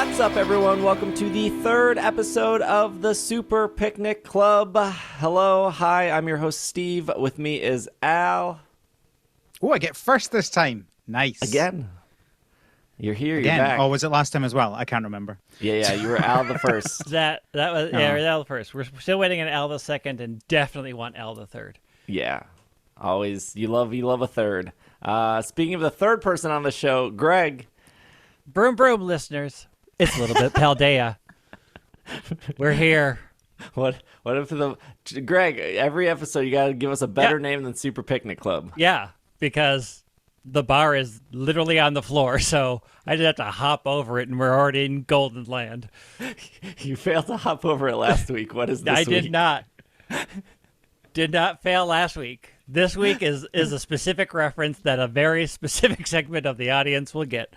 What's up, everyone? Welcome to the third episode of the Super Picnic Club. Hello, hi, I'm your host, Steve. With me is Al. Oh, I get first this time. Nice. Again. You're here, Again. You're back. Oh, was it last time as well? I can't remember. Yeah, you were Al the first. that was Al the first. We're still waiting on Al the second, and definitely want Al the third. Yeah, always. You love a third. Speaking of the third person on the show, Greg. Broom, broom, listeners. It's a little bit Paldea. We're here. What if Greg? Every episode you gotta give us a better name than Super Picnic Club. Yeah, because the bar is literally on the floor, so I just have to hop over it, and we're already in Golden Land. You failed to hop over it last week. What is this I week? did not. Did not fail last week. This week is a specific reference that a very specific segment of the audience will get.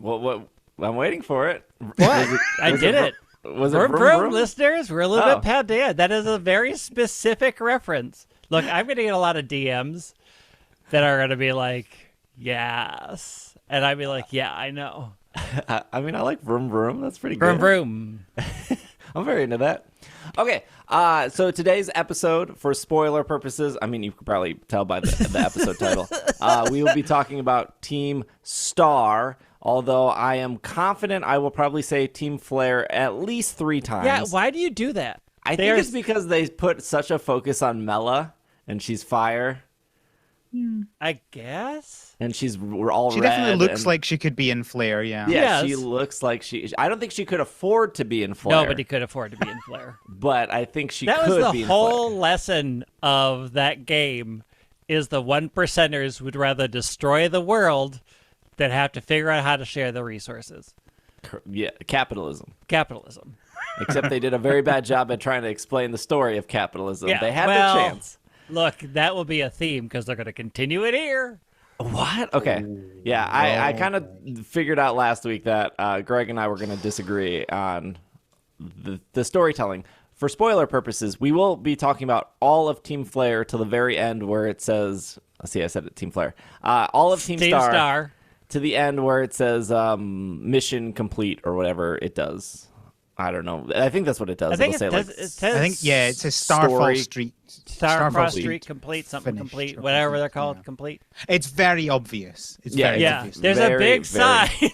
What? I'm waiting for it. What? I did it. Was Vroom, it vroom, vroom, vroom? listeners? We're a little bit Paldea. That is a very specific reference. Look, I'm going to get a lot of DMs that are going to be like, yes. And I'd be like, yeah, I know. I mean, I like vroom vroom. That's pretty Vroom, good. vroom. I'm very into that. Okay, so today's episode, for spoiler purposes, I mean, you could probably tell by the episode title, we will be talking about Team Star, although I am confident I will probably say Team Flare at least 3 times. Yeah, why do you do that? I think it's because they put such a focus on Mela, and she's fire. I guess. And we're all She red. definitely looks like she could be in Flare, yeah. Yeah, Yes. she looks like I don't think she could afford to be in Flare. Nobody could afford to be in Flare. But I think she That could was be the in whole Flare. lesson of that game, is the 1%ers would rather destroy the world than have to figure out how to share the resources. Yeah, capitalism. Capitalism. Except they did a very bad job at trying to explain the story of capitalism. Yeah, They had well, their chance. Look, that will be a theme because they're going to continue it here. What? Okay. Yeah, I kind of figured out last week that Greg and I were going to disagree on the storytelling. For spoiler purposes, we will be talking about all of Team Flare to the very end where it says... See, I said it, Team Flare. All of Team Star to the end where it says mission complete or whatever it does. I don't know. I think that's what it does. I think It'll it say, says, like, I think, yeah, it says Starfall Story. Street. Starfall Street Street complete, something finished complete, or whatever complete, they're called, yeah. complete. It's very obvious. It's Yeah, very Yeah, obvious. there's Very, a big very- sign.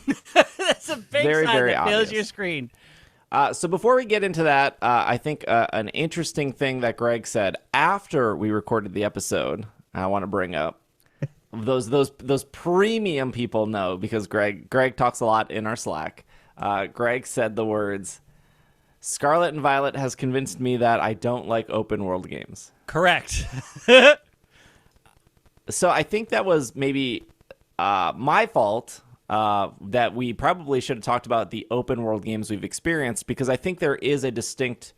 There's a big Very, sign very that fills obvious. your screen. So before we get into that, I think an interesting thing that Greg said after we recorded the episode, I want to bring up. Those premium people know because Greg talks a lot in our Slack. Greg said the words, "Scarlet and Violet has convinced me that I don't like open world games." Correct. So I think that was maybe my fault. That we probably should have talked about the open world games we've experienced, because I think there is a distinct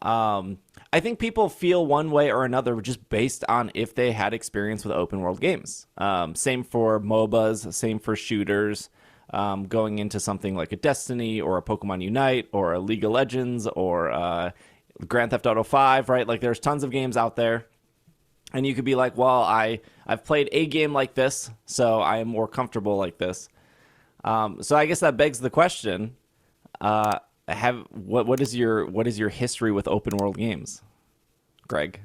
I think people feel one way or another just based on if they had experience with open world games. Same for MOBAs, same for shooters, going into something like a Destiny or a Pokemon Unite or a League of Legends or Grand Theft Auto 5, right? Like there's tons of games out there. And you could be like, well, I've played a game like this, so I am more comfortable like this. So I guess that begs the question: what is your history with open world games, Greg?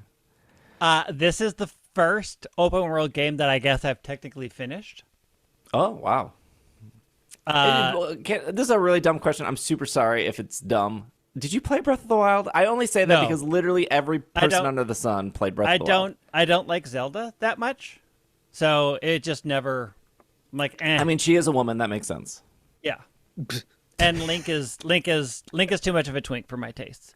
This is the first open world game that I guess I've technically finished. Oh wow! This is a really dumb question. I'm super sorry if it's dumb. Did you play Breath of the Wild? I only say that No. because literally every person under the sun played Breath of the Wild. I don't like Zelda that much, so it just never. I'm like, eh. I mean, she is a woman. That makes sense. Yeah. And Link is too much of a twink for my tastes.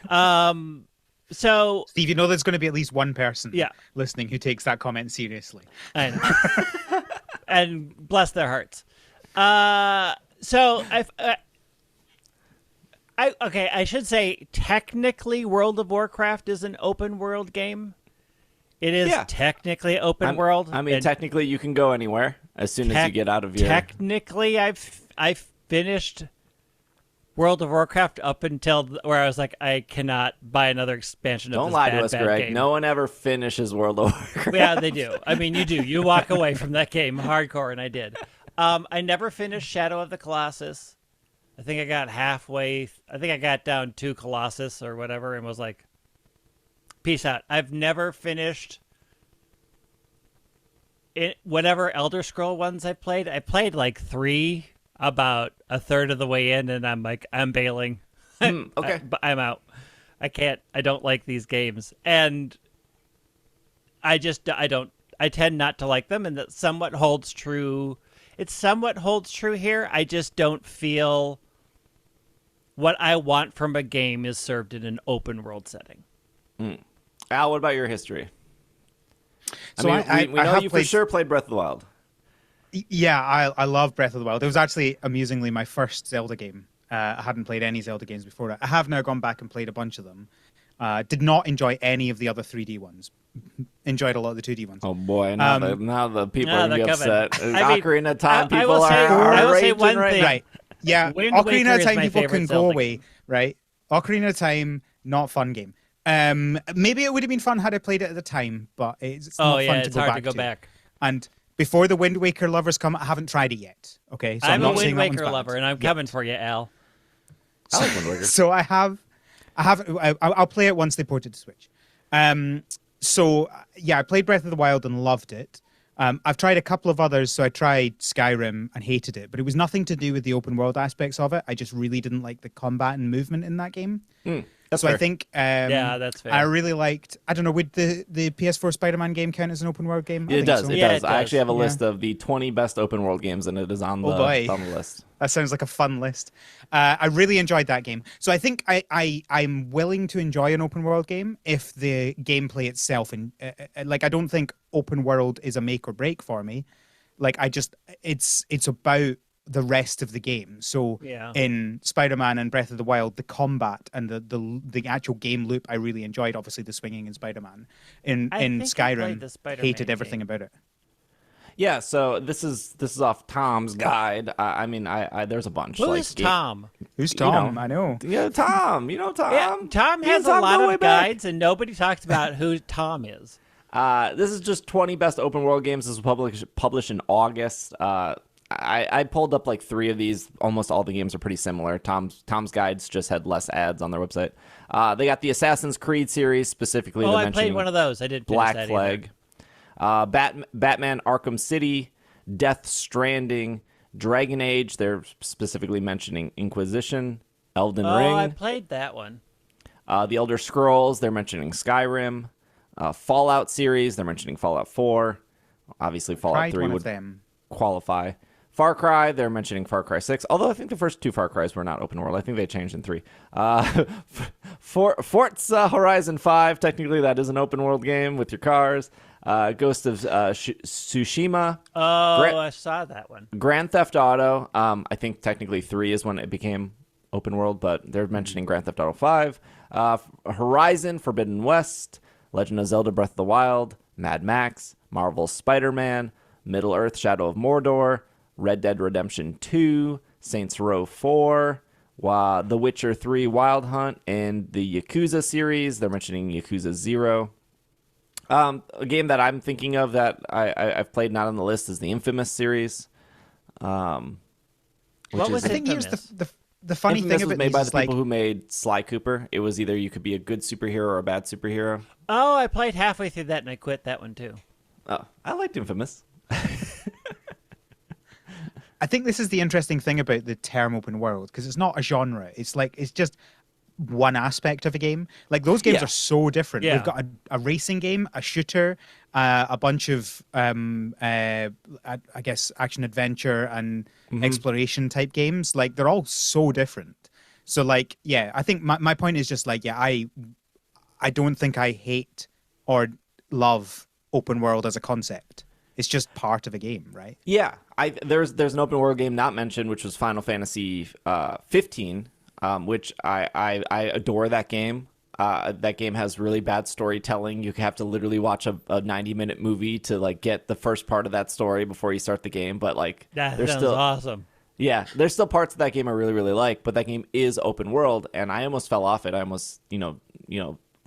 So Steve, you know there's going to be at least one person Yeah. listening who takes that comment seriously. I know. And bless their hearts. So I should say technically World of Warcraft is an open world game. It is technically open world. I mean, technically you can go anywhere as soon as you get out of your... Technically, I finished World of Warcraft up until where I was like, I cannot buy another expansion of Don't this lie bad, to us, bad Greg. game. No one ever finishes World of Warcraft. Yeah, they do. I mean, you do. You walk away from that game hardcore, and I did. I never finished Shadow of the Colossus. I think I got halfway. I think I got down to Colossus or whatever and was like, peace out. I've never finished whatever Elder Scroll ones I played. I played like 3 about a third of the way in, and I'm like, I'm bailing. Okay. I'm out. I can't. I don't like these games, and I tend not to like them, and that somewhat holds true. It somewhat holds true here. I just don't feel what I want from a game is served in an open world setting. Al, what about your history? So we know have you for sure played Breath of the Wild. Yeah, I love Breath of the Wild. It was actually, amusingly, my first Zelda game. I hadn't played any Zelda games before that. I have now gone back and played a bunch of them. Did not enjoy any of the other 3D ones. Enjoyed a lot of the 2D ones. Oh boy, now the people are going to be upset. I Ocarina of Time I people will say- I will say raging one right thing. now. Right. Yeah, Wind Waker Ocarina of is Time my people favorite can Zelda go away, right? Ocarina of Time, not fun game. Maybe it would have been fun had I played it at the time, but it's not fun to it's go hard back to go back. And before the Wind Waker lovers come, I haven't tried it yet. Okay, so I'm a not saying Wind that one's Waker bad. lover, and I'm coming for you, Al. I like Wind Waker. So I'll play it once they port it to Switch. So yeah, I played Breath of the Wild and loved it. I've tried a couple of others. So I tried Skyrim and hated it, but it was nothing to do with the open world aspects of it. I just really didn't like the combat and movement in that game. That's So fair. I think Yeah, that's fair. I really liked. I don't know. Would the PS4 Spider-Man game count as an open world game? I It think does. so. It Yeah, does. it I actually have a Yeah. list of the 20 best open world games, and it is on the, Oh, boy. on the list. That sounds like a fun list. I really enjoyed that game. So I think I'm willing to enjoy an open world game if the gameplay itself and like I don't think open world is a make or break for me. Like it's about the rest of the game. So Yeah. in Spider-Man and Breath of the Wild, the combat and the actual game loop I really enjoyed. Obviously the swinging in Spider-Man. In I think I played Skyrim, the Spider-Man hated everything game. about it. Yeah, so this is off Tom's guide. I mean, there's a bunch. Who like is Tom? Who's You Tom? know. I know. Yeah, Tom. You know Tom. Yeah, Tom Me and has a Tom lot go way of back. guides, and nobody talks about who Tom is. This is just 20 best open world games. This was published in August. I pulled up like 3 of these. Almost all the games are pretty similar. Tom's guides just had less ads on their website. They got the Assassin's Creed series, specifically. Oh, they're I played mentioning one of those. I did finish Black that Flag, Batman Arkham City, Death Stranding, Dragon Age. They're specifically mentioning Inquisition, Elden Oh, Ring, I played that one. The Elder Scrolls. They're mentioning Skyrim, Fallout series. They're mentioning Fallout 4. Obviously, Fallout Tried 3 one of would them. qualify. Far Cry, they're mentioning Far Cry 6, although I think the first 2 Far Cries were not open world. I think they changed in 3. Forza Horizon 5, technically that is an open world game with your cars. Ghost of Tsushima. Oh, I saw that one. Grand Theft Auto, I think technically 3 is when it became open world, but they're mentioning Grand Theft Auto 5. Horizon, Forbidden West, Legend of Zelda Breath of the Wild, Mad Max, Marvel's Spider-Man, Middle-earth Shadow of Mordor, Red Dead Redemption 2, Saints Row 4, The Witcher 3 Wild Hunt, and the Yakuza series. They're mentioning Yakuza 0. A game that I'm thinking of that I've played not on the list is the Infamous series. What was I think here's Infamous? the funny Infamous thing was about made these by is the people like who made Sly Cooper. It was either you could be a good superhero or a bad superhero. Oh, I played halfway through that, and I quit that one too. Oh, I liked Infamous. I think this is the interesting thing about the term open world because it's not a genre. It's like it's just one aspect of a game. Like those games Yeah. are so different. Yeah. We've got a racing game, a shooter, a bunch of I guess action adventure and exploration type games. Like they're all so different. So like yeah, I think my point is just like yeah, I don't think I hate or love open world as a concept. It's just part of a game, right? Yeah, there's an open world game not mentioned, which was Final Fantasy 15, which I adore that game. That game has really bad storytelling. You have to literally watch a 90-minute movie to like get the first part of that story before you start the game. But like, That there's sounds still awesome. yeah, there's still parts of that game I really really like. But that game is open world, and I almost fell off it. I almost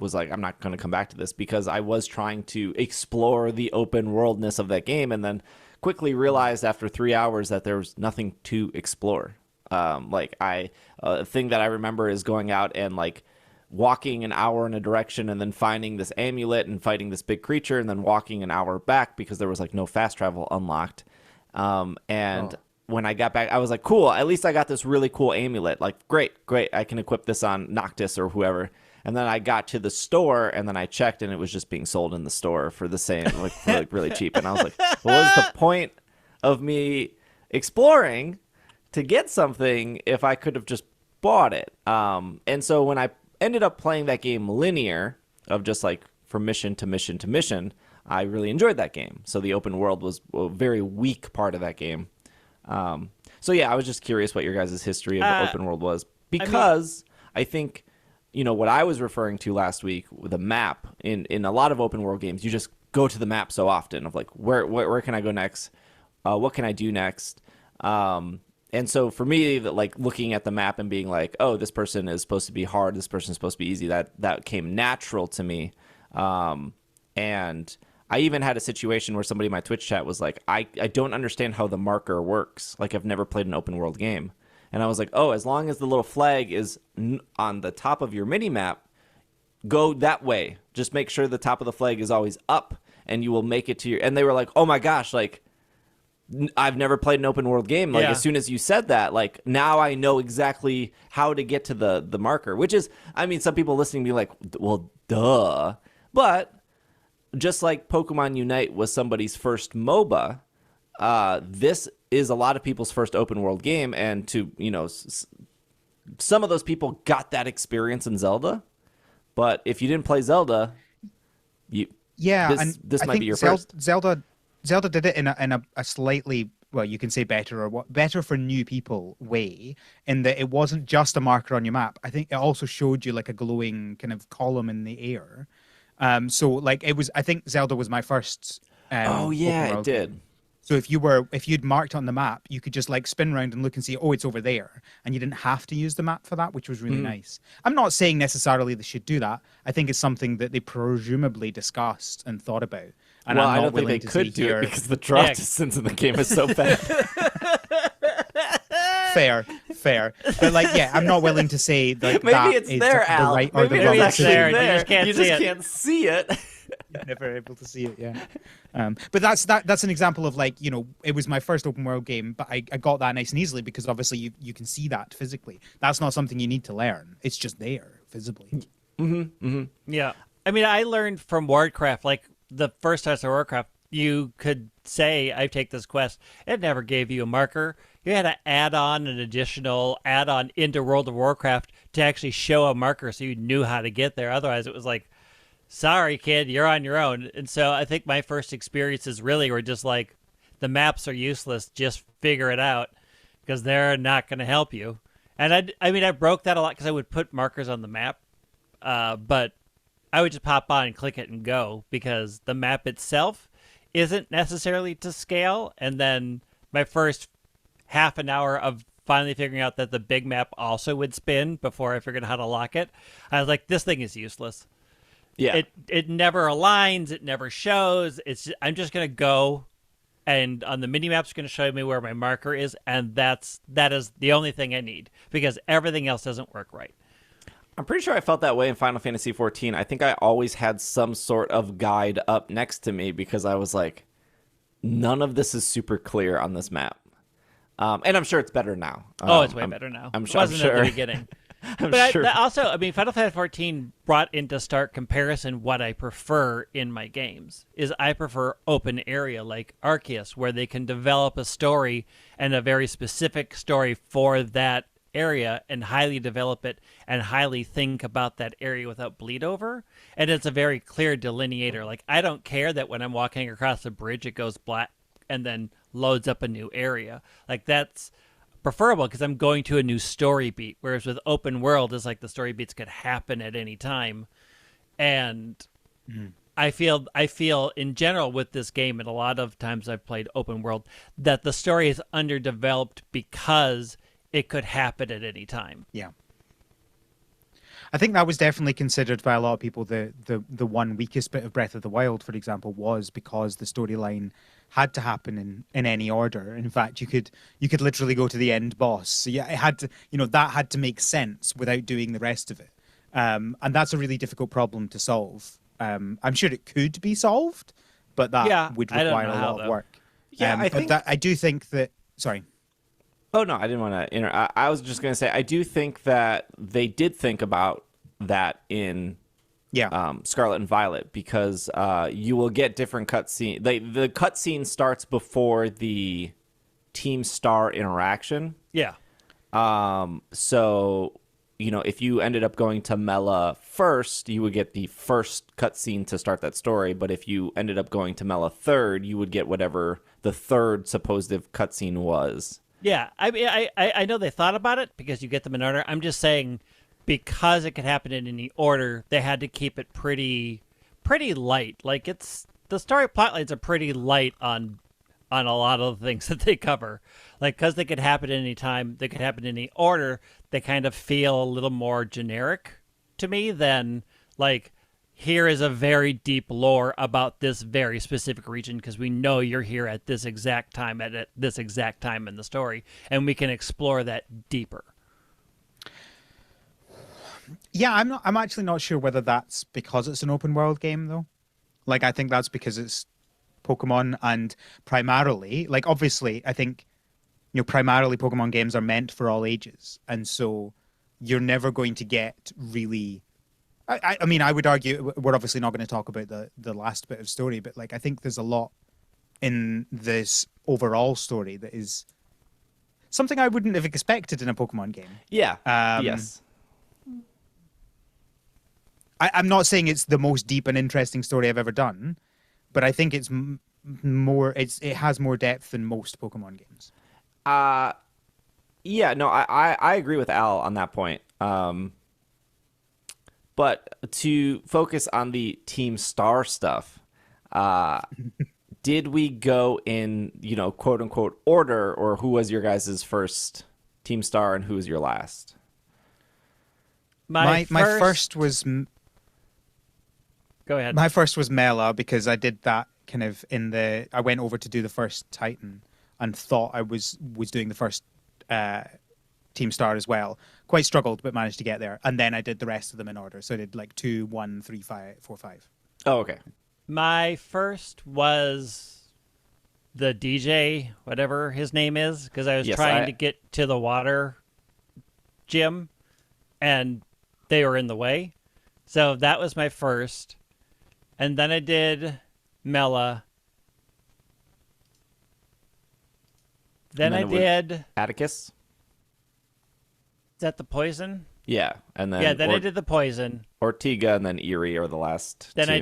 was like, I'm not going to come back to this because I was trying to explore the open worldness of that game, and then quickly realized after 3 hours that there was nothing to explore. A thing that I remember is going out and like walking an hour in a direction and then finding this amulet and fighting this big creature and then walking an hour back because there was like no fast travel unlocked. When I got back, I was like, cool, at least I got this really cool amulet. Like, great, I can equip this on Noctis or whoever. And then I got to the store and then I checked and it was just being sold in the store for the same, like, for like really cheap. And I was like, what was the point of me exploring to get something if I could have just bought it? And so when I ended up playing that game linear of just like from mission to mission to mission, I really enjoyed that game. So the open world was a very weak part of that game. So yeah, I was just curious what your guys' history of open world was, because I think, what I was referring to last week with a map in a lot of open world games, you just go to the map so often of like, where can I go next? What can I do next? And so for me, like looking at the map and being like, oh, this person is supposed to be hard, this person is supposed to be easy, that came natural to me. And I even had a situation where somebody in my Twitch chat was like, I don't understand how the marker works. Like, I've never played an open world game. And I was like, oh, as long as the little flag is on the top of your mini map, go that way. Just make sure the top of the flag is always up and you will make it to your... And they were like, oh my gosh, like, I've never played an open world game. Like, as soon as you said that, like, now I know exactly how to get to the marker, which is, I mean, some people listening be like, well, duh. But just like Pokemon Unite was somebody's first MOBA, this is a lot of people's first open world game. And to, some of those people got that experience in Zelda. But if you didn't play Zelda, this might be your first. Zelda did it in a slightly, well, you can say better for new people way, in that it wasn't just a marker on your map. I think it also showed you like a glowing kind of column in the air. So like it was, I think Zelda was my first. Oh yeah, it did. So if you'd marked on the map, you could just like spin around and look and see, oh, it's over there, and you didn't have to use the map for that, which was really nice. I'm not saying necessarily they should do that. I think it's something that they presumably discued and thought about. And well, I don't think they could do it because the draw distance in the game is so bad. Fair. But like, yeah, I'm not willing to say like maybe that it's is there, the Al. right or Maybe the wrong it's actually decision. there. You just can't see it. You're never able to see it, yeah. But that's an example of like, it was my first open world game, but I got that nice and easily because obviously you can see that physically. That's not something you need to learn. It's just there visibly. Yeah. I mean, I learned from Warcraft, like the first test of Warcraft, you could say, I take this quest. It never gave you a marker. You had to add on an additional add-on into World of Warcraft to actually show a marker so you knew how to get there. Otherwise, it was like, sorry, kid, you're on your own. And so I think my first experiences really were just like, the maps are useless. Just figure it out because they're not going to help you. And I broke that a lot because I would put markers on the map, but I would just pop on and click it and go because the map itself isn't necessarily to scale. And then my first half an hour of finally figuring out that the big map also would spin before I figured out how to lock it, I was like, this thing is useless. Yeah. It never aligns. It never shows. I'm just going to go, and on the mini map's going to show me where my marker is, and that is the only thing I need because everything else doesn't work right. I'm pretty sure I felt that way in Final Fantasy XIV. I think I always had some sort of guide up next to me because I was like, none of this is super clear on this map. And I'm sure it's better now. It's way better now. I'm sure. It wasn't at the beginning. Also, Final Fantasy XIV brought into stark comparison what I prefer in my games. I prefer open area like Arceus, where they can develop a story and a very specific story for that area and highly develop it and highly think about that area without bleed over. And it's a very clear delineator. Like, I don't care that when I'm walking across a bridge, it goes black and then loads up a new area. Like, that's preferable because I'm going to a new story beat. Whereas with open world, it's like the story beats could happen at any time. And I feel in general with this game, and a lot of times I've played open world, that the story is underdeveloped because it could happen at any time. Yeah. I think that was definitely considered by a lot of people the one weakest bit of Breath of the Wild, for example, was because the storyline had to happen in any order. In fact, you could literally go to the end boss. So yeah, it had to, that had to make sense without doing the rest of it. And that's a really difficult problem to solve. I'm sure it could be solved, but that would require a lot of work. Yeah, I do think that. Sorry. Oh, no, I didn't want to I was just going to say, I do think that they did think about that in Scarlet and Violet, because you will get different cutscenes. The cutscene starts before the Team Star interaction. Yeah. So, if you ended up going to Mela first, you would get the first cutscene to start that story. But if you ended up going to Mela third, you would get whatever the third supposed cutscene was. Yeah, I mean, I know they thought about it because you get them in order. I'm just saying, because it could happen in any order, they had to keep it pretty light. Like, the story plotlines are pretty light on a lot of the things that they cover. Like, because they could happen at any time, they could happen in any order, they kind of feel a little more generic to me than, like, here is a very deep lore about this very specific region because we know you're here at this exact time, at this exact time in the story, and we can explore that deeper. Yeah, I'm actually not sure whether that's because it's an open world game, though. Like, I think that's because it's Pokemon, and primarily, like, obviously, I think, primarily Pokemon games are meant for all ages, and so you're never going to get really... I mean, I would argue we're obviously not going to talk about the last bit of story, but like I think there's a lot in this overall story that is something I wouldn't have expected in a Pokemon game. Yeah. Yes. I'm not saying it's the most deep and interesting story I've ever done, but I think it's more. It has more depth than most Pokemon games. Yeah. No, I agree with Al on that point. But to focus on the Team Star stuff, did we go in, quote unquote order, or who was your guys' first Team Star and who was your last? My first was. Go ahead. My first was Mela because I did that kind of I went over to do the first Titan and thought I was doing the first Team Star as well. Quite struggled, but managed to get there. And then I did the rest of them in order. So I did like 2, 1, 3, 5, 4, 5. Oh, okay. My first was the DJ, whatever his name is, because I was trying to get to the water gym, and they were in the way. So that was my first. And then I did Mela. Then I did... Atticus? Is that the poison? Yeah, and then I did the poison. Ortega and then Erie are the last Then two.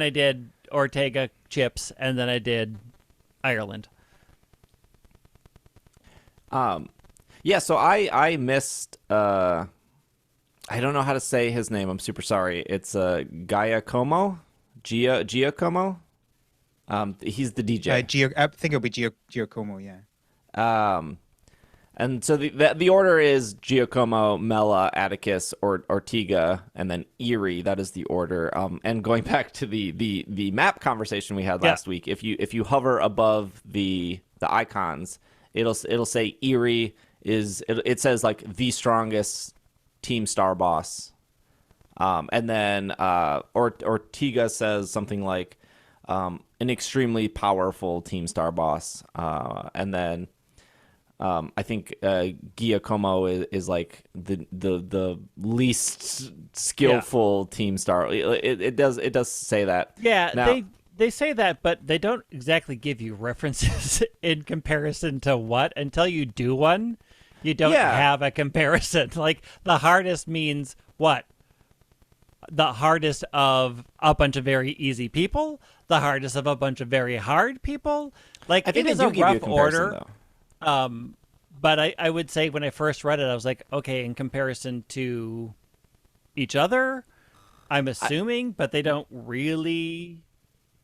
I did Ortega Chips, and then I did Ireland. Yeah, so I missed I don't know how to say his name. I'm super sorry. It's Giacomo? Giacomo? He's the DJ. I think it'll be Giacomo, yeah. And so the order is Giacomo, Mela, Atticus, or Ortega, and then Erie. That is the order. And going back to the map conversation we had last week, if you hover above the icons, it'll say Erie is it says like the strongest Team Star boss, and then Ortega says something like an extremely powerful Team Star boss, and then. I think Giacomo is like the least skillful Team Star. It does say that. Yeah, now, they say that, but they don't exactly give you references in comparison to what until you do one. You don't have a comparison. Like the hardest means what? The hardest of a bunch of very easy people. The hardest of a bunch of very hard people. Like I think it is they do a give you rough a comparison, order. Though. But I would say when I first read it, I was like, okay, in comparison to each other, I'm assuming, but they don't really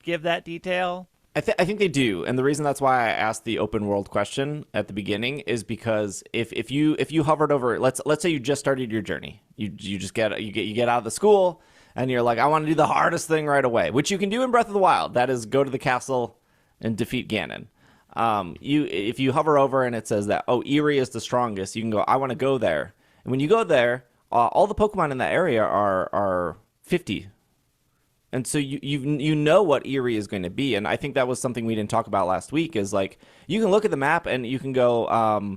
give that detail. I think they do, and the reason that's why I asked the open world question at the beginning is because if you hovered over, let's say you just started your journey, you get out of the school, and you're like, I want to do the hardest thing right away, which you can do in Breath of the Wild. That is go to the castle and defeat Ganon. If you hover over and it says that Eerie is the strongest, you can go, I want to go there, and when you go there, all the Pokemon in that area are 50. And so you know what Eerie is going to be, and I think that was something we didn't talk about last week. Is like you can look at the map and you can go,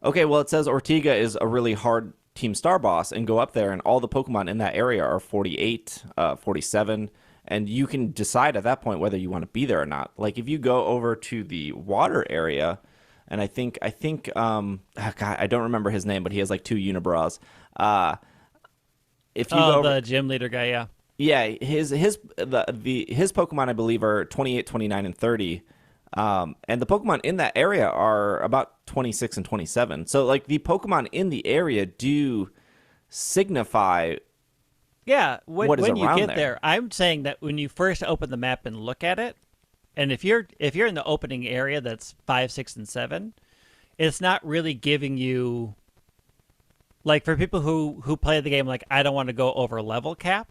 okay, well it says Ortega is a really hard Team Star boss, and go up there, and all the Pokemon in that area are 48, 47, and you can decide at that point whether you want to be there or not. Like if you go over to the water area, and I think God, I don't remember his name, but he has like 2 unibrows. If you go over, the gym leader guy, yeah. Yeah, his Pokemon, I believe, are 28, 29, and 30. And the Pokemon in that area are about 26 and 27. So, like, the Pokemon in the area do signify what is when you around get there. there. I'm saying that when you first open the map and look at it, and if you're in the opening area that's 5, 6, and 7, it's not really giving you, like, for people who play the game, like, I don't want to go over level cap.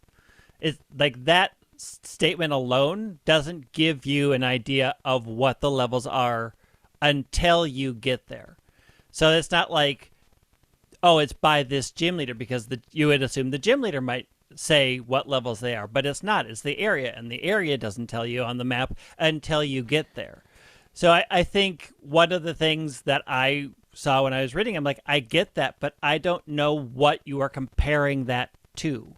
It's like that statement alone doesn't give you an idea of what the levels are until you get there. So it's not like, oh, it's by this gym leader, because you would assume the gym leader might say what levels they are, but it's not. It's the area, and the area doesn't tell you on the map until you get there. So I think one of the things that I saw when I was reading, I'm like, I get that, but I don't know what you are comparing that to.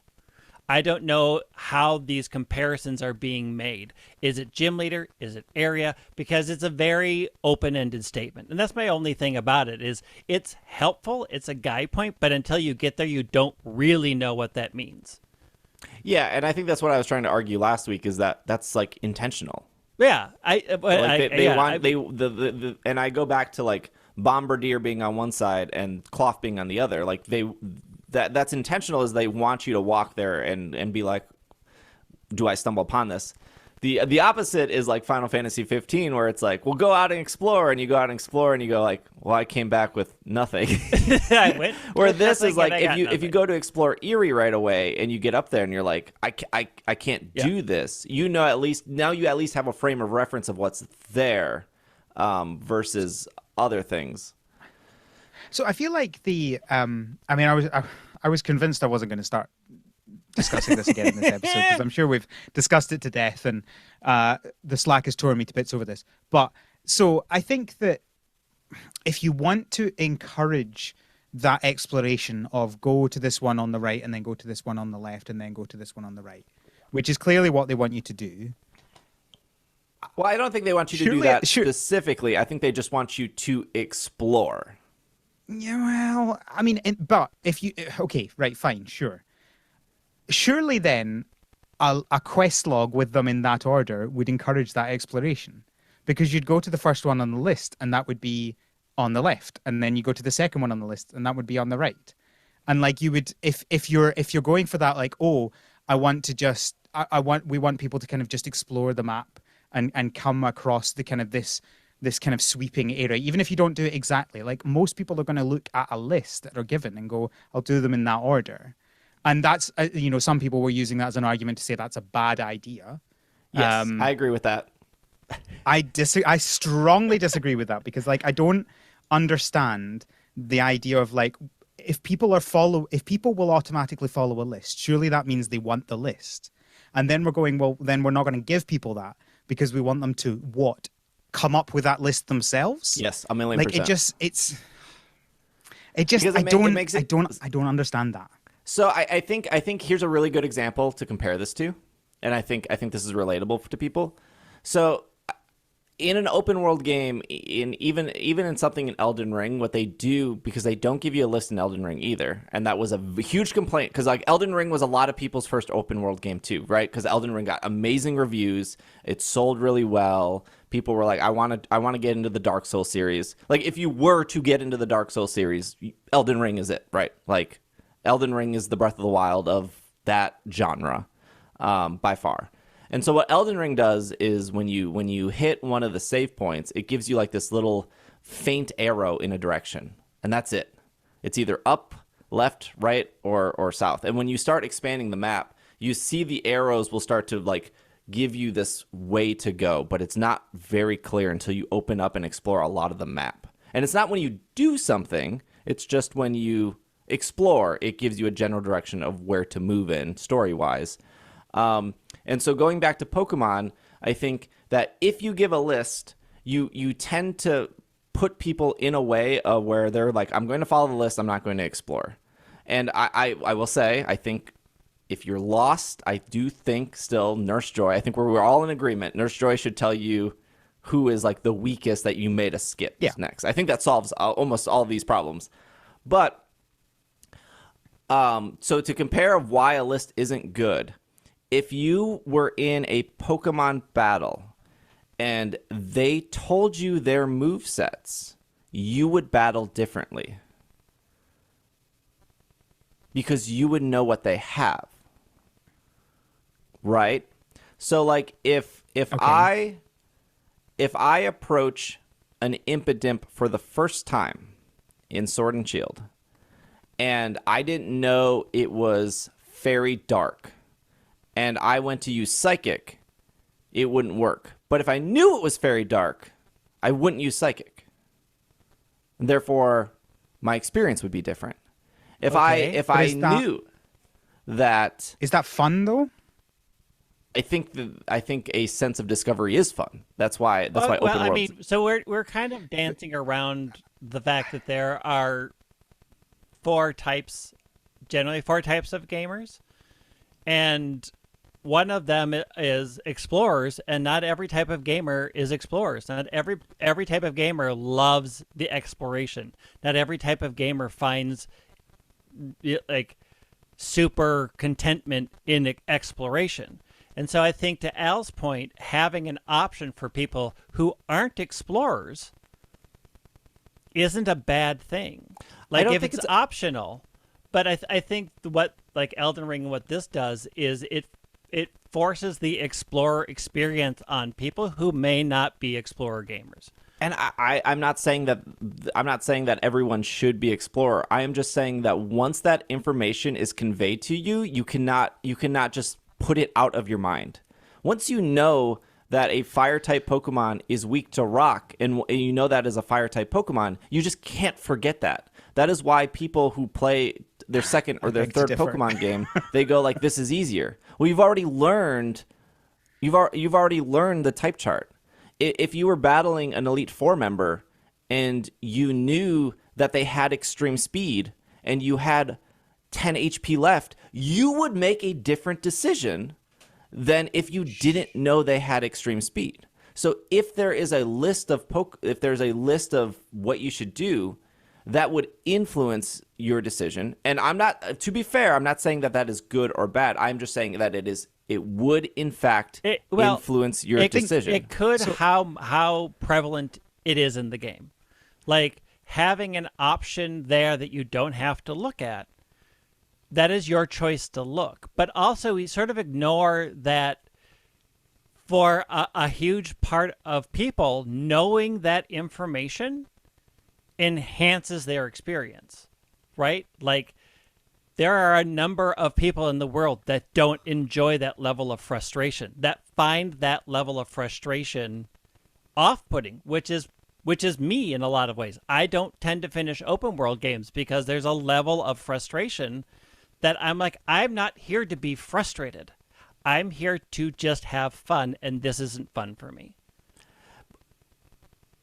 I don't know how these comparisons are being made. Is it gym leader? Is it area? Because it's a very open-ended statement. And that's my only thing about it, is it's helpful. It's a guide point, but until you get there, you don't really know what that means. Yeah, and I think that's what I was trying to argue last week, is that that's like intentional. Yeah, and I go back to like Bombardier being on one side and Cloth being on the other. Like that's intentional, is they want you to walk there and be like, do I stumble upon this? The opposite is like Final Fantasy 15, where it's like, well, go out and explore, and you go out and explore, and you go like, well, I came back with nothing. Where this is like, if you go to explore Eerie right away and you get up there and you're like, I can't do this. You know, now you at least have a frame of reference of what's there, versus other things. So I feel like I was convinced I wasn't going to start discussing this again in this episode, because I'm sure we've discussed it to death, and the Slack is torn me to bits over this. But so I think that if you want to encourage that exploration of go to this one on the right and then go to this one on the left and then go to this one on the right, which is clearly what they want you to do. Well, I don't think they want you to do that specifically. I think they just want you to explore. Yeah, well, I mean, but if you... Okay, right, fine, sure. Surely then a quest log with them in that order would encourage that exploration, because you'd go to the first one on the list and that would be on the left, and then you go to the second one on the list and that would be on the right. And like you would, if you're going for that, like, oh, I want to just... we want people to kind of just explore the map and come across the kind of this kind of sweeping area, even if you don't do it exactly. Like, most people are going to look at a list that are given and go, I'll do them in that order. And that's, some people were using that as an argument to say that's a bad idea. Yes, I agree with that. I strongly disagree with that, because like, I don't understand the idea of like, if people will automatically follow a list, surely that means they want the list. And then we're going, well, then we're not going to give people that, because we want them to what? Come up with that list themselves? Yes, 1,000,000%. Like, I don't understand that. So I think here's a really good example to compare this to, and I think this is relatable to people. So in an open world game, even in something in Elden Ring, what they do, because they don't give you a list in Elden Ring either, and that was a huge complaint, because like Elden Ring was a lot of people's first open world game too, right? Because Elden Ring got amazing reviews, it sold really well. People were like, I want to get into the Dark Souls series. Like, if you were to get into the Dark Souls series, Elden Ring is it, right? Like, Elden Ring is the Breath of the Wild of that genre, by far. And so what Elden Ring does is when you hit one of the save points, it gives you like this little faint arrow in a direction, and that's it. It's either up, left, right, or south. And when you start expanding the map, you see the arrows will start to like give you this way to go, but it's not very clear until you open up and explore a lot of the map. And it's not when you do something, it's just when you explore, it gives you a general direction of where to move in story-wise. And so going back to Pokemon, I think that if you give a list, you tend to put people in a way where they're like, I'm going to follow the list, I'm not going to explore. And I will say, I think if you're lost, I do think still Nurse Joy, I think we're all in agreement, Nurse Joy should tell you who is like the weakest that you made a skip next. I think that solves almost all of these problems. But so to compare of why a list isn't good, if you were in a Pokemon battle and they told you their movesets, you would battle differently. Because you would know what they have. Right? So like if I approach an Impidimp for the first time in Sword and Shield, and I didn't know it was Fairy Dark, and I went to use Psychic, it wouldn't work. But if I knew it was Fairy Dark, I wouldn't use Psychic. And therefore, my experience would be different. If I knew that... Is that fun, though? I think a sense of discovery is fun. That's why open worlds... I mean, so we're kind of dancing around the fact that there are generally four types of gamers, and one of them is explorers, and not every type of gamer is explorers. Not every type of gamer loves the exploration. Not every type of gamer finds like super contentment in exploration. And so I think to Al's point, having an option for people who aren't explorers isn't a bad thing. Like if it's optional, but I think what like Elden Ring, what this does is it forces the explorer experience on people who may not be explorer gamers. And I'm not saying that everyone should be explorer. I am just saying that once that information is conveyed to you, you cannot just put it out of your mind. Once you know that a fire type Pokemon is weak to rock, and you know that as a fire type Pokemon, you just can't forget that. That is why people who play their second or their third Pokemon game, they go like, this is easier. Well, you've already learned the type chart. If you were battling an Elite Four member and you knew that they had extreme speed and you had 10 HP left, you would make a different decision than if you didn't know they had extreme speed. So if there is a list of what you should do, that would influence your decision. And to be fair, I'm not saying that is good or bad. I'm just saying that it would in fact influence your decision. It could how prevalent it is in the game. Like having an option there that you don't have to look at. That is your choice to look. But also we sort of ignore that for a huge part of people, knowing that information enhances their experience, right? Like there are a number of people in the world that don't enjoy that level of frustration, that find that level of frustration off-putting, which is me in a lot of ways. I don't tend to finish open world games because there's a level of frustration that I'm like, I'm not here to be frustrated. I'm here to just have fun, and this isn't fun for me.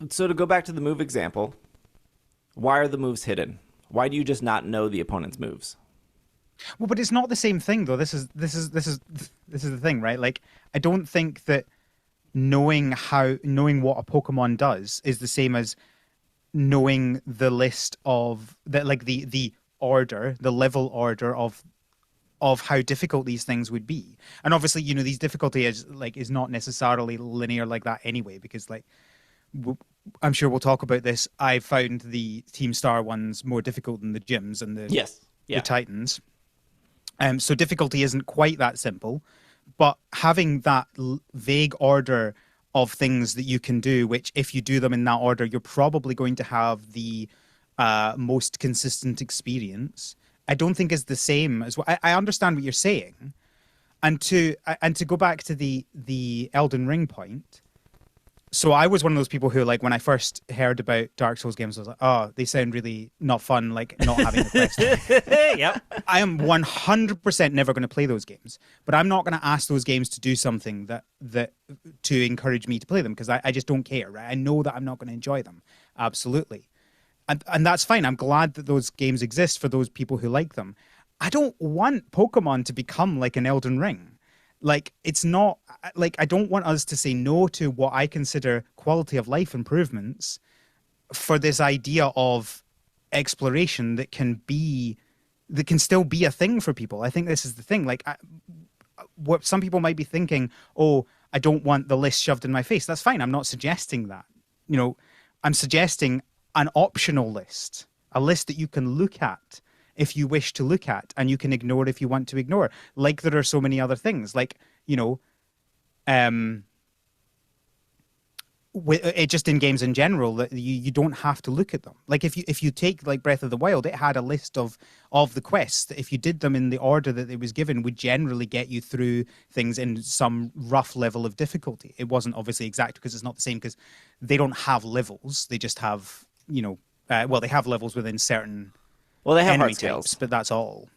So to go back to the move example, why are the moves hidden? Why do you just not know the opponent's moves? Well, but it's not the same thing, though. This is the thing, right? Like, I don't think that knowing what a Pokemon does is the same as knowing the list of the order, the level order of how difficult these things would be. And obviously, these difficulty is not necessarily linear like that anyway, because I'm sure we'll talk about this. I found the Team Star ones more difficult than the gyms and the Titans. So difficulty isn't quite that simple, but having that vague order of things that you can do, which if you do them in that order, you're probably going to have the most consistent experience, I don't think is the same as what I understand what you're saying. And to go back to the Elden Ring point, so I was one of those people who, like, when I first heard about Dark Souls games, I was like, oh, they sound really not fun, like not having the quest. Yep. I am 100% never going to play those games, but I'm not going to ask those games to do something that to encourage me to play them, because I just don't care, right? I know that I'm not going to enjoy them. Absolutely. And that's fine. I'm glad that those games exist for those people who like them. I don't want Pokemon to become like an Elden Ring. Like, it's not, like, I don't want us to say no to what I consider quality of life improvements for this idea of exploration that can still be a thing for people. I think this is the thing. Like, what some people might be thinking, oh, I don't want the list shoved in my face. That's fine. I'm not suggesting that. You know, I'm suggesting an optional list, a list that you can look at if you wish to look at, and you can ignore if you want to ignore. Like, there are so many other things, like, you know, it just in games in general, that you don't have to look at them. Like, if you take, like, Breath of the Wild, it had a list of the quests that, if you did them in the order that it was given, would generally get you through things in some rough level of difficulty. It wasn't obviously exact, because it's not the same, because they don't have levels. They just have, you know, well, they have levels within certain Well, they have enemy hard scales, types, but that's all.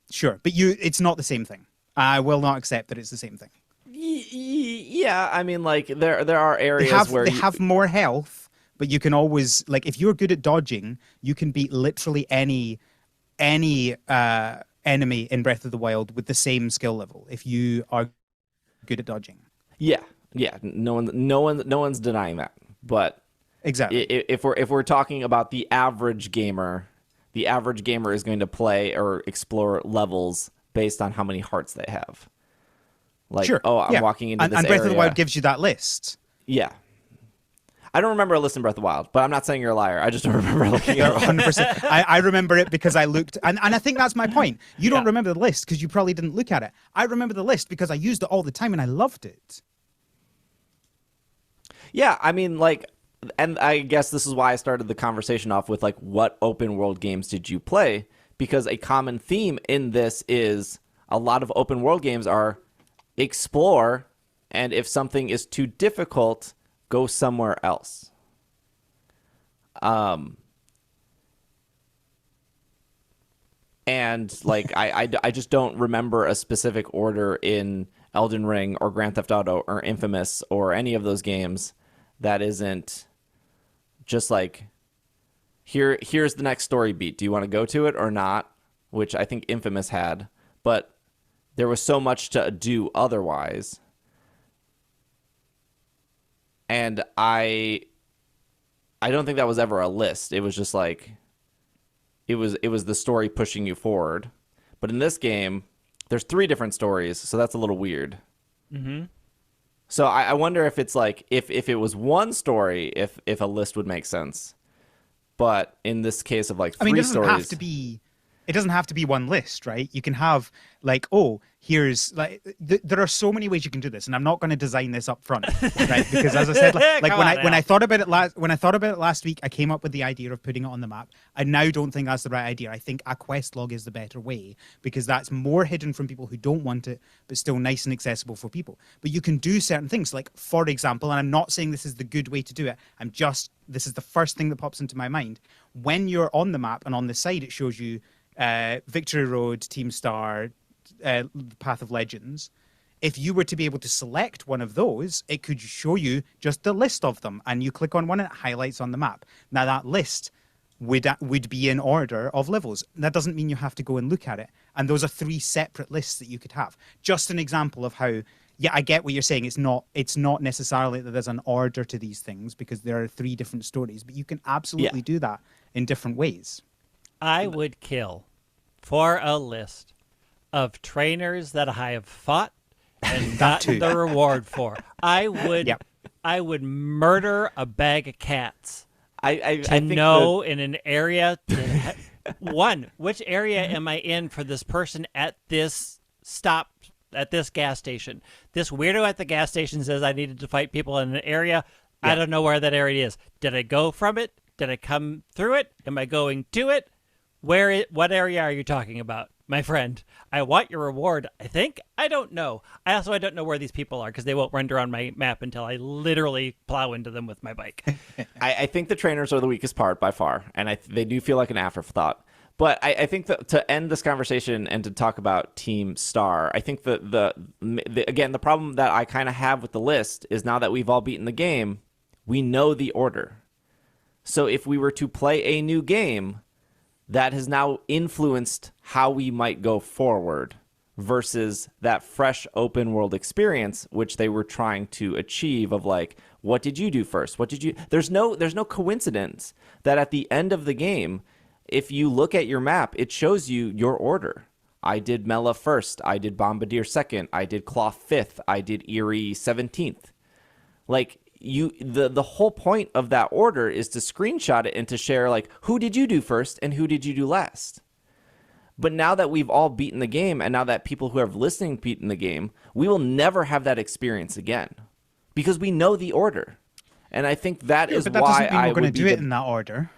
Sure. But it's not the same thing. I will not accept that it's the same thing. Yeah, I mean, like, there are areas where they have more health, but you can always, like, if you're good at dodging, you can beat literally any enemy in Breath of the Wild with the same skill level if you are good at dodging. Yeah. No one's denying that. But exactly, if we're talking about the average gamer is going to play or explore levels based on how many hearts they have. Like, sure. I'm walking into this and Breath of the area. Wild gives you that list. Yeah. I don't remember a list in Breath of the Wild, but I'm not saying you're a liar. I just don't remember looking at it. 100%. I remember it because I looked, and I think that's my point. You don't remember the list because you probably didn't look at it. I remember the list because I used it all the time and I loved it. Yeah, I mean, like, and I guess this is why I started the conversation off with, like, what open world games did you play? Because a common theme in this is a lot of open world games are explore, and if something is too difficult, go somewhere else. And, like, I just don't remember a specific order in Elden Ring or Grand Theft Auto or Infamous or any of those games that isn't just like, here's the next story beat. Do you want to go to it or not? Which I think Infamous had, but there was so much to do otherwise. And I don't think that was ever a list. It was just like, it was the story pushing you forward. But in this game, there's 3 different stories, so that's a little weird. Mm-hmm. So I wonder if it's like, if it was one story, if a list would make sense. But in this case of, like, 3 stories... It doesn't have to be one list, right? You can have, like, oh, here's, like, there are so many ways you can do this, and I'm not going to design this up front, right? Because, as I said, like when I thought about it last week, I came up with the idea of putting it on the map. I now don't think that's the right idea. I think a quest log is the better way, because that's more hidden from people who don't want it, but still nice and accessible for people. But you can do certain things, like, for example, and I'm not saying this is the good way to do it. This is the first thing that pops into my mind. When you're on the map and on the side, it shows you Victory Road, Team Star, Path of Legends. If you were to be able to select one of those, it could show you just the list of them, and you click on one and it highlights on the map. Now, that list would be in order of levels. That doesn't mean you have to go and look at it. And those are 3 separate lists that you could have. Just an example of how, yeah, I get what you're saying. It's not necessarily that there's an order to these things, because there are 3 different stories, but you can absolutely do that in different ways. I would kill for a list of trainers that I have fought and gotten the reward for. I would murder a bag of cats I think know in an area One, which area am I in for this person at this stop, at this gas station? This weirdo at the gas station says I needed to fight people in an area. Yeah. I don't know where that area is. Did I go from it? Did I come through it? Am I going to it? What area are you talking about, my friend? I want your reward, I think. I don't know. I don't know where these people are because they won't render on my map until I literally plow into them with my bike. I think the trainers are the weakest part by far, and they do feel like an afterthought. But I think that to end this conversation and to talk about Team Star, I think again, the problem that I kind of have with the list is now that we've all beaten the game, we know the order. So if we were to play a new game, that has now influenced how we might go forward versus that fresh open world experience, which they were trying to achieve of like, what did you do first? There's no coincidence that at the end of the game, if you look at your map, it shows you your order. I did Mela first. I did Bombardier second. I did Claw fifth. I did Eerie 17th. Like, the whole point of that order is to screenshot it and to share like who did you do first and who did you do last. But now that we've all beaten the game, and now that people who are listening beaten the game, we will never have that experience again because we know the order. And I think that is but that why doesn't mean I we're going would to do it in that order.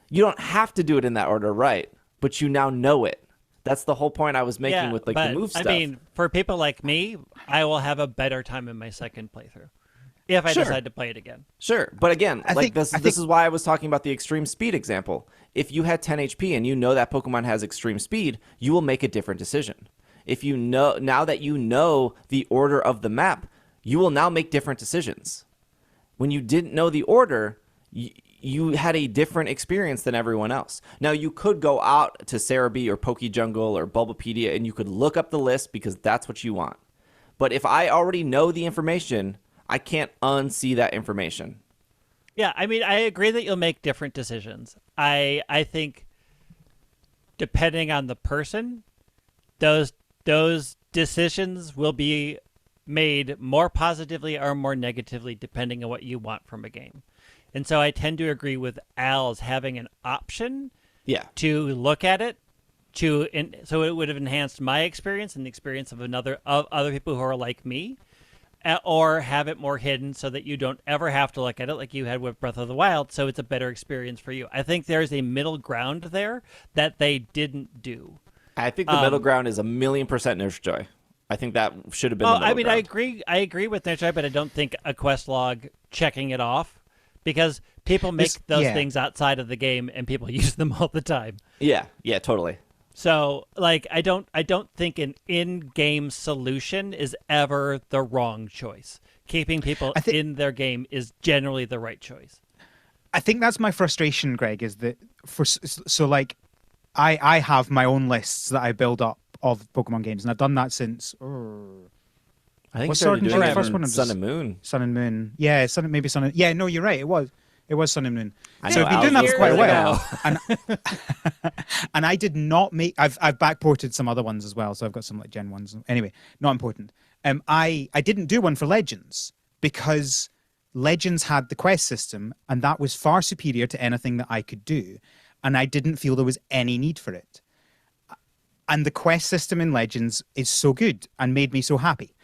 You don't have to do it in that order, right? But you now know it. That's the whole point I was making with like the move stuff. I mean, for people like me, I will have a better time in my second playthrough. If I decide to play it again. Sure. But again, this is why I was talking about the extreme speed example. If you had 10 HP and you know that Pokemon has extreme speed, you will make a different decision. If you know, now that you know the order of the map, you will now make different decisions. When you didn't know the order, you had a different experience than everyone else. Now, you could go out to Sarumi or PokeJungle or Bulbapedia and you could look up the list because that's what you want. But if I already know the information, I can't unsee that information. Yeah, I mean, I agree that you'll make different decisions. I think depending on the person, those decisions will be made more positively or more negatively depending on what you want from a game. And so I tend to agree with Al's having an option to look at it so it would have enhanced my experience and the experience of other people who are like me. Or have it more hidden so that you don't ever have to look at it like you had with Breath of the Wild, so it's a better experience for you. I think there's a middle ground there that they didn't do. I think the middle ground is 1,000,000% Nurse Joy. I think that should have been the middle ground. I agree with Nurse Joy, but I don't think a quest log checking it off, because people make those things outside of the game and people use them all the time. Yeah, totally. So, like, I don't think an in-game solution is ever the wrong choice. Keeping people in their game is generally the right choice. I think that's my frustration, Greg, is that I have my own lists that I build up of Pokemon games, and I've done that since. I think what's Sword and Shield? the first one? Sun and Moon. Sun and Moon. Yeah, maybe Sun and... Yeah, no, you're right. It was Sun and Moon. So I've been doing that for quite a while. And I did not make... I've backported some other ones as well, so I've got some like Gen 1s. Anyway, not important. I didn't do one for Legends because Legends had the quest system, and that was far superior to anything that I could do. And I didn't feel there was any need for it. And the quest system in Legends is so good and made me so happy.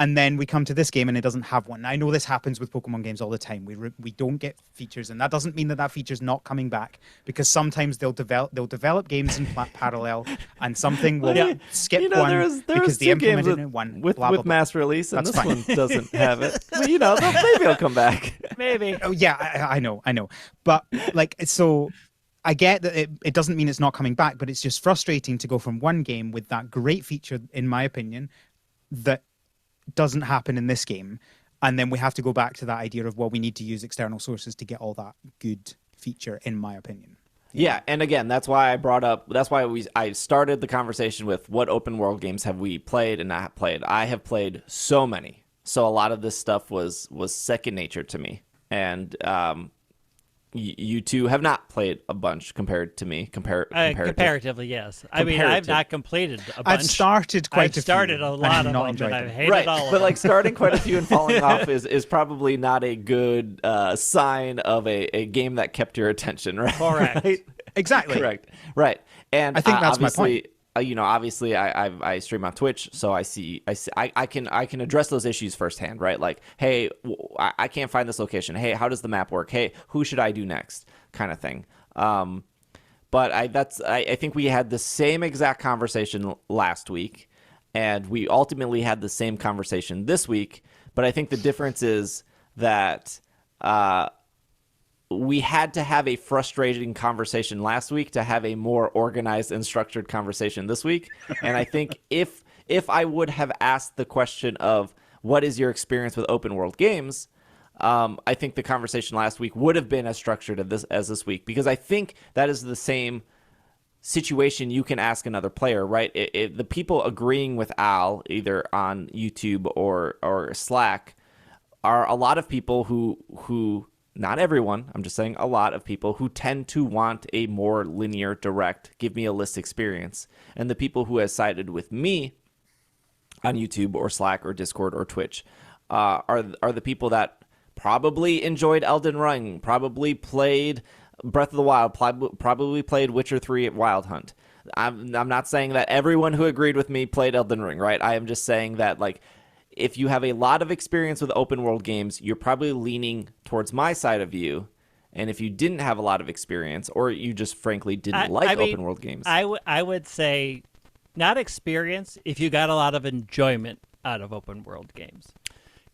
And then we come to this game and it doesn't have one. I know this happens with Pokemon games all the time. We don't get features, and that doesn't mean that feature's not coming back, because sometimes they'll develop games in parallel, and something will skip one because they implemented in one with mass release, and this one doesn't have it. But, maybe it'll come back. Maybe. Oh yeah, I know. But so. I get that it doesn't mean it's not coming back, but it's just frustrating to go from one game with that great feature, in my opinion, that doesn't happen in this game, and then we have to go back to that idea of, well, we need to use external sources to get all that good feature, in my opinion. Yeah, and again, that's why I started the conversation with what open world games have we played and not played. I have played so many, so a lot of this stuff was second nature to me, and you two have not played a bunch compared to me. Comparatively, yes. I mean, I've not completed a bunch. I've started quite a few. I've started a lot of them, but I've hated all of them. But like starting quite a few and falling off is probably not a good sign of a game that kept your attention, right? Correct. Right? Exactly. Correct. Right. And I think that's my obviously, point. Obviously, I stream on Twitch, so I can address those issues firsthand, right? Like, hey, I can't find this location. Hey, how does the map work? Hey, who should I do next? Kind of thing. But I think we had the same exact conversation last week, and we ultimately had the same conversation this week. But I think the difference is that we had to have a frustrating conversation last week to have a more organized and structured conversation this week. And I think if I would have asked the question of what is your experience with open world games, I think the conversation last week would have been as structured as this week, because I think that is the same situation you can ask another player, right? The people agreeing with Al, either on YouTube or Slack, are a lot of people who not everyone, I'm just saying a lot of people who tend to want a more linear, direct, give me a list experience. And the people who have sided with me on YouTube or Slack or Discord or Twitch are the people that probably enjoyed Elden Ring, probably played Breath of the Wild, probably played Witcher 3 at Wild Hunt. I'm not saying that everyone who agreed with me played Elden Ring, right? I am just saying that, like, if you have a lot of experience with open world games, you're probably leaning towards my side of you. And if you didn't have a lot of experience, or you just frankly didn't open world games, I would say not experience if you got a lot of enjoyment out of open world games.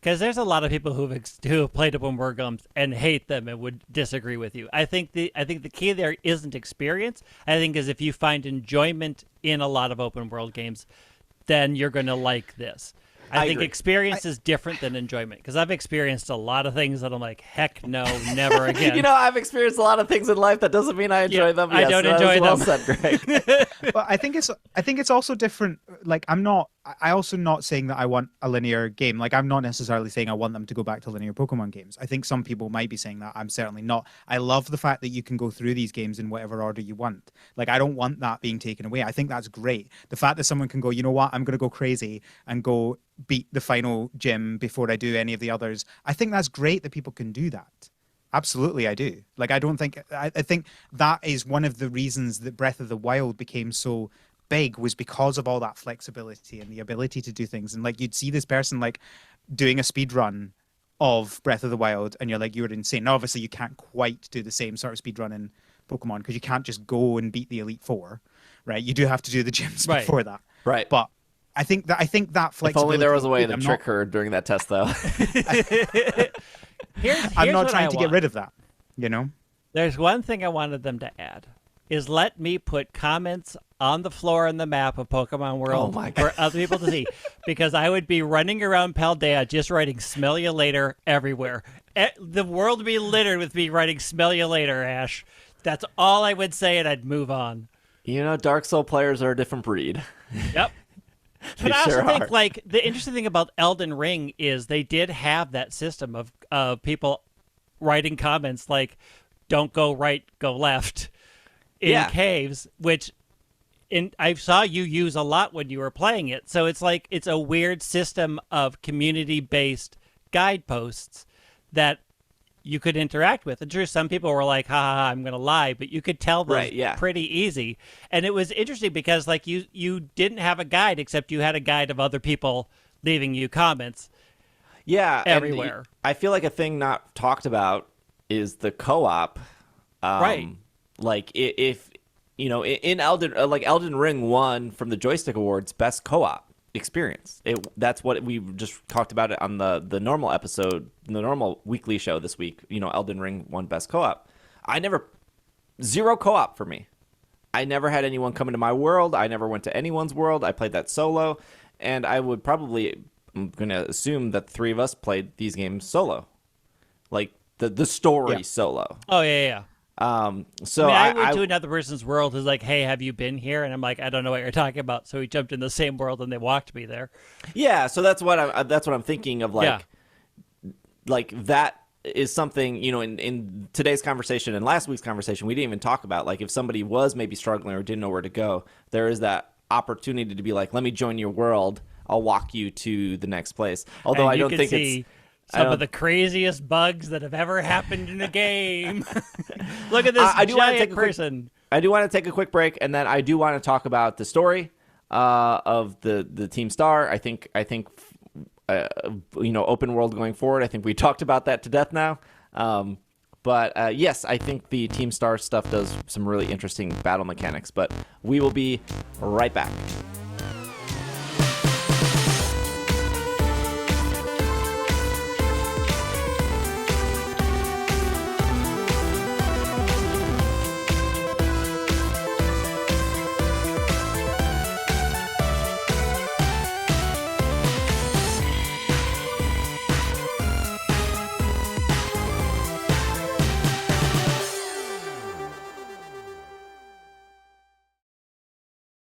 Because there's a lot of people who have played open world games and hate them and would disagree with you. I think the key there isn't experience. I think is if you find enjoyment in a lot of open world games, then you're going to like this. I think agree. Experience is different than enjoyment, because I've experienced a lot of things that I'm like, heck no, never again. I've experienced a lot of things in life. That doesn't mean I enjoy them. I don't enjoy them. Well said, Greg. But I think it's also different. Like, I also not saying that I want a linear game. Like, I'm not necessarily saying I want them to go back to linear Pokemon games. I think some people might be saying that. I'm certainly not. I love the fact that you can go through these games in whatever order you want. Like, I don't want that being taken away. I think that's great. The fact that someone can go, you know what, I'm going to go crazy and go beat the final gym before I do any of the others. I think that's great that people can do that. Absolutely, I do. Like, I think that is one of the reasons that Breath of the Wild became so big, was because of all that flexibility and the ability to do things. And like, you'd see this person like doing a speed run of Breath of the Wild, and you're like, you're insane. Now, obviously, you can't quite do the same sort of speed run in Pokemon, because you can't just go and beat the Elite Four, right? You do have to do the gyms before that, right? But I think that flexibility. If only there was a way to trick her during that test, though. I'm not trying to get rid of that, There's one thing I wanted them to add, is let me put comments on the floor and the map of Pokemon World for other people to see, because I would be running around Paldea just writing "Smell you later" everywhere. The world would be littered with me writing "Smell you later," Ash. That's all I would say, and I'd move on. Dark Soul players are a different breed. Yep. But I also think, like, the interesting thing about Elden Ring is they did have that system of people writing comments like, "Don't go right, go left," in caves, which I saw you use a lot when you were playing it. So it's like, it's a weird system of community-based guideposts that you could interact with. And true, some people were like, ha, I'm going to lie, but you could tell those pretty easy. And it was interesting because, like, you didn't have a guide, except you had a guide of other people leaving you comments. Yeah. Everywhere. I feel like a thing not talked about is the co-op. Right. Like, if, in Elden Ring won from the Joystick Awards Best Co-op experience. That's what we just talked about it on the normal episode, the normal weekly show this week. Elden Ring won Best Co-op. Zero co-op for me. I never had anyone come into my world. I never went to anyone's world. I played that solo, and I'm going to assume that the three of us played these games solo, like the story solo. Oh yeah. So I went to another person's world who's like, "Hey, have you been here?" And I'm like, "I don't know what you're talking about." So we jumped in the same world and they walked me there. Yeah. So that's what I'm thinking of. Like that is something, in today's conversation and last week's conversation, we didn't even talk about, like, if somebody was maybe struggling or didn't know where to go, there is that opportunity to be like, let me join your world. I'll walk you to the next place. Although I don't think it's some of the craziest bugs that have ever happened in a game. Look at this giant person. I do want to take a quick break, and then I do want to talk about the story of the Team Star. I think open world going forward. I think we talked about that to death now. But yes, I think the Team Star stuff does some really interesting battle mechanics. But we will be right back.